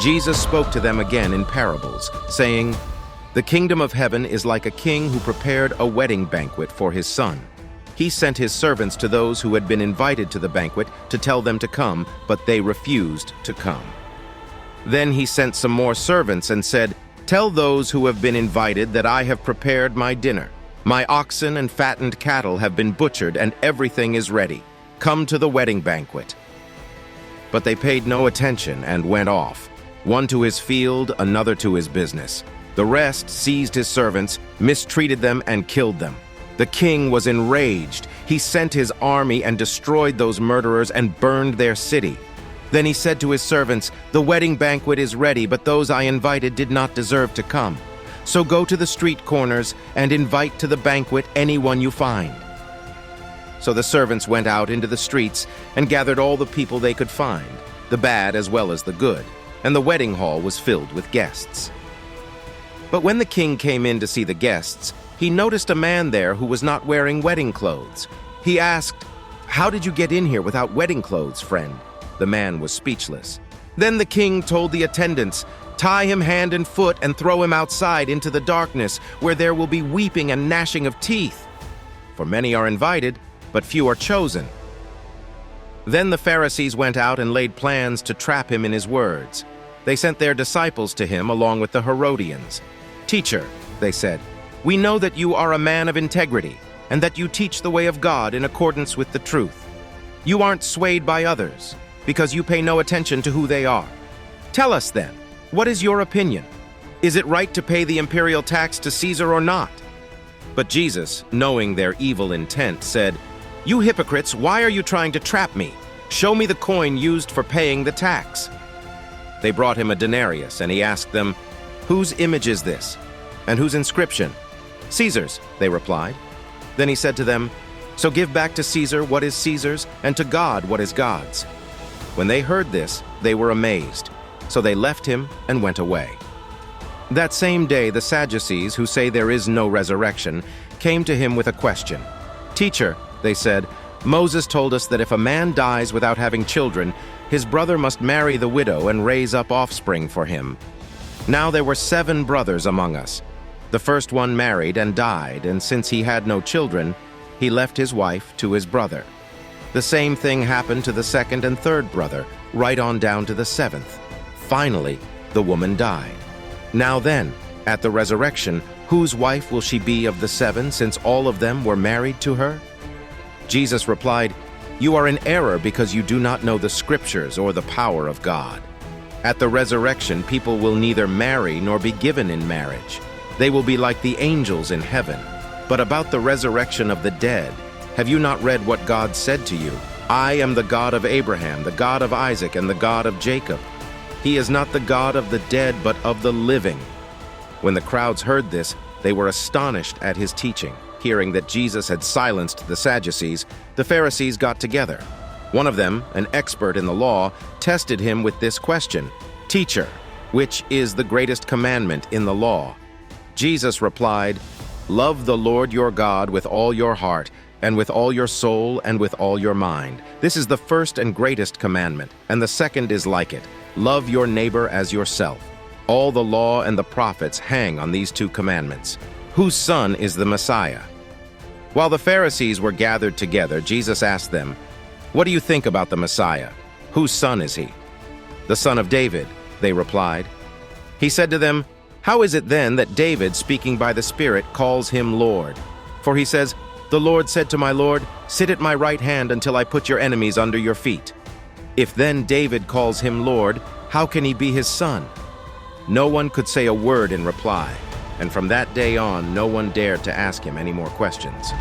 Jesus spoke to them again in parables, saying, "The kingdom of heaven is like a king who prepared a wedding banquet for his son. He sent his servants to those who had been invited to the banquet to tell them to come, but they refused to come. Then he sent some more servants and said, 'Tell those who have been invited that I have prepared my dinner. My oxen and fattened cattle have been butchered and everything is ready. Come to the wedding banquet.' But they paid no attention and went off, one to his field, another to his business. The rest seized his servants, mistreated them, and killed them. The king was enraged. He sent his army and destroyed those murderers and burned their city. Then he said to his servants, 'The wedding banquet is ready, but those I invited did not deserve to come. So go to the street corners and invite to the banquet anyone you find.' So the servants went out into the streets and gathered all the people they could find, the bad as well as the good, and the wedding hall was filled with guests. But when the king came in to see the guests, he noticed a man there who was not wearing wedding clothes. He asked, 'How did you get in here without wedding clothes, friend?' The man was speechless. Then the king told the attendants, 'Tie him hand and foot and throw him outside into the darkness, where there will be weeping and gnashing of teeth. For many are invited, but few are chosen.' Then the Pharisees went out and laid plans to trap him in his words. They sent their disciples to him along with the Herodians. 'Teacher,' they said, 'we know that you are a man of integrity and that you teach the way of God in accordance with the truth. You aren't swayed by others, because you pay no attention to who they are. Tell us then, what is your opinion? Is it right to pay the imperial tax to Caesar or not?' But Jesus, knowing their evil intent, said, 'You hypocrites, why are you trying to trap me? Show me the coin used for paying the tax.' They brought him a denarius, and he asked them, 'Whose image is this? And whose inscription?' 'Caesar's,' they replied. Then he said to them, 'So give back to Caesar what is Caesar's, and to God what is God's.' When they heard this, they were amazed. So they left him and went away. That same day, the Sadducees, who say there is no resurrection, came to him with a question. 'Teacher,' they said, 'Moses told us that if a man dies without having children, his brother must marry the widow and raise up offspring for him. Now there were 7 brothers among us. The first one married and died, and since he had no children, he left his wife to his brother. The same thing happened to the second and third brother, right on down to the 7th. Finally, the woman died. Now then, at the resurrection, whose wife will she be of the 7, since all of them were married to her?' Jesus replied, 'You are in error because you do not know the Scriptures or the power of God. At the resurrection, people will neither marry nor be given in marriage. They will be like the angels in heaven. But about the resurrection of the dead, have you not read what God said to you? 'I am the God of Abraham, the God of Isaac, and the God of Jacob.' He is not the God of the dead, but of the living." When the crowds heard this, they were astonished at his teaching. Hearing that Jesus had silenced the Sadducees, the Pharisees got together. One of them, an expert in the law, tested him with this question, "Teacher, which is the greatest commandment in the law?" Jesus replied, "Love the Lord your God with all your heart, and with all your soul, and with all your mind. This is the first and greatest commandment, and the second is like it. Love your neighbor as yourself. All the law and the prophets hang on these 2 commandments. Whose son is the Messiah?" While the Pharisees were gathered together, Jesus asked them, "What do you think about the Messiah? Whose son is he?" "The son of David," they replied. He said to them, "How is it then that David, speaking by the Spirit, calls him Lord? For he says, 'The Lord said to my Lord, sit at my right hand until I put your enemies under your feet.' If then David calls him Lord, how can he be his son?" No one could say a word in reply, and from that day on, no one dared to ask him any more questions.